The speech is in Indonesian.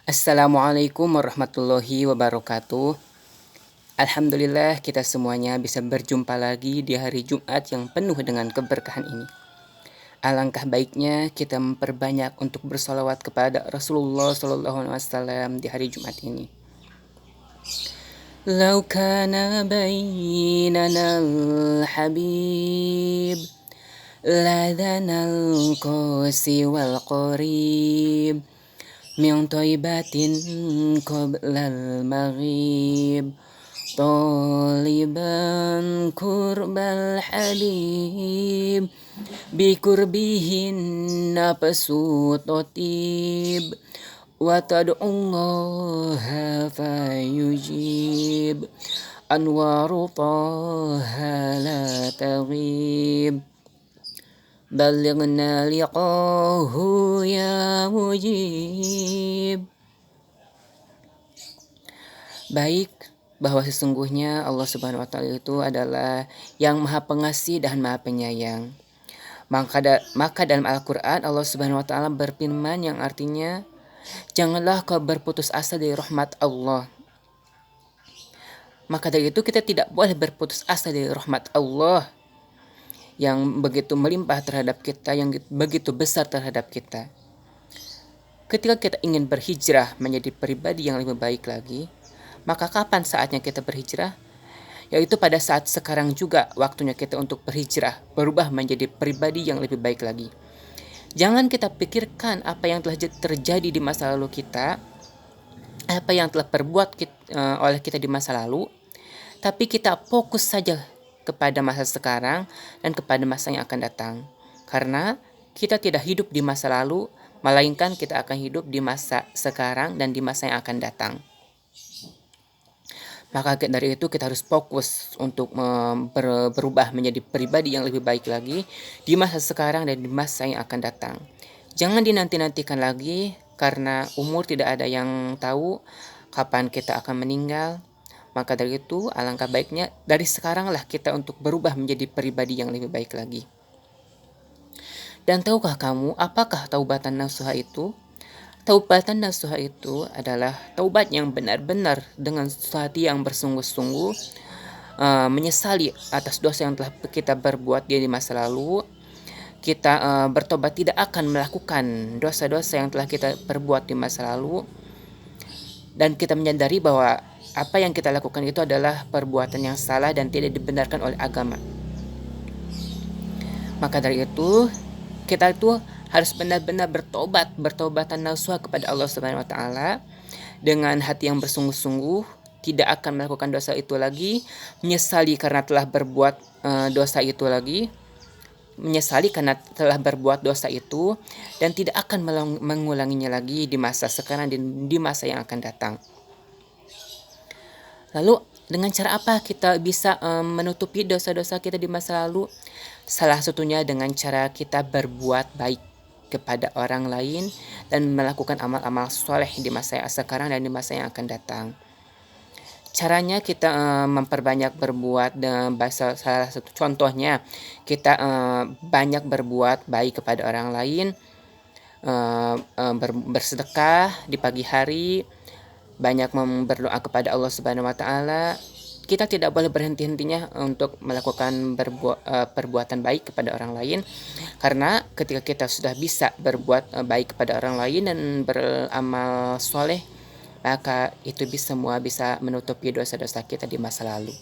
Assalamualaikum warahmatullahi wabarakatuh. Alhamdulillah kita semuanya bisa berjumpa lagi di hari Jumat yang penuh dengan keberkahan ini. Alangkah baiknya kita memperbanyak untuk bersolawat kepada Rasulullah SAW di hari Jumat ini. Lau kana bainana al-habib ladana al-qasi wal-qarib min taibatin qoblal maghrib Taliban kurbal habib bikurbihin nafsu totib wa tad'ullaha fayujib anwaru taha la taghib balighna liqahu ya mujib. Baik, bahwa sesungguhnya Allah Subhanahu wa taala itu adalah yang Maha Pengasih dan Maha Penyayang. Maka dalam Al-Qur'an Allah Subhanahu wa taala berfirman yang artinya, janganlah kau berputus asa dari rahmat Allah. Maka dari itu kita tidak boleh berputus asa dari rahmat Allah yang begitu melimpah terhadap kita, yang begitu besar terhadap kita. Ketika kita ingin berhijrah menjadi pribadi yang lebih baik lagi, maka kapan saatnya kita berhijrah? Yaitu pada saat sekarang juga waktunya kita untuk berhijrah, berubah menjadi pribadi yang lebih baik lagi. Jangan kita pikirkan apa yang telah terjadi di masa lalu kita, apa yang telah perbuat oleh kita di masa lalu, tapi kita fokus saja kepada masa sekarang dan kepada masa yang akan datang. Karena kita tidak hidup di masa lalu, melainkan kita akan hidup di masa sekarang dan di masa yang akan datang. Maka dari itu kita harus fokus untuk berubah menjadi pribadi yang lebih baik lagi di masa sekarang dan di masa yang akan datang. Jangan dinanti-nantikan lagi, karena umur tidak ada yang tahu kapan kita akan meninggal. Maka dari itu alangkah baiknya dari sekaranglah kita untuk berubah menjadi pribadi yang lebih baik lagi. Dan tahukah kamu apakah taubatan nasuha itu? Taubatan nasuha itu adalah taubat yang benar-benar dengan hati yang bersungguh-sungguh, menyesali atas dosa yang telah kita berbuat di masa lalu. Kita bertobat tidak akan melakukan dosa-dosa yang telah kita perbuat di masa lalu, dan kita menyadari bahwa apa yang kita lakukan itu adalah perbuatan yang salah dan tidak dibenarkan oleh agama. Maka dari itu kita itu harus benar-benar bertobatan nasuha kepada Allah Subhanahu wa taala dengan hati yang bersungguh-sungguh, tidak akan melakukan dosa itu lagi, menyesali karena telah berbuat dosa itu lagi, menyesali karena telah berbuat dosa itu, dan tidak akan mengulanginya lagi di masa sekarang dan di masa yang akan datang. Lalu dengan cara apa kita bisa menutupi dosa-dosa kita di masa lalu? Salah satunya dengan cara kita berbuat baik kepada orang lain dan melakukan amal-amal soleh di masa yang sekarang dan di masa yang akan datang. Caranya kita memperbanyak berbuat, salah satu contohnya kita banyak berbuat baik kepada orang lain, bersedekah di pagi hari, banyak berdoa kepada Allah Subhanahu wa taala. Kita tidak boleh berhenti-hentinya untuk melakukan perbuatan baik kepada orang lain, karena ketika kita sudah bisa berbuat baik kepada orang lain dan beramal soleh, maka itu semua bisa menutupi dosa-dosa kita di masa lalu.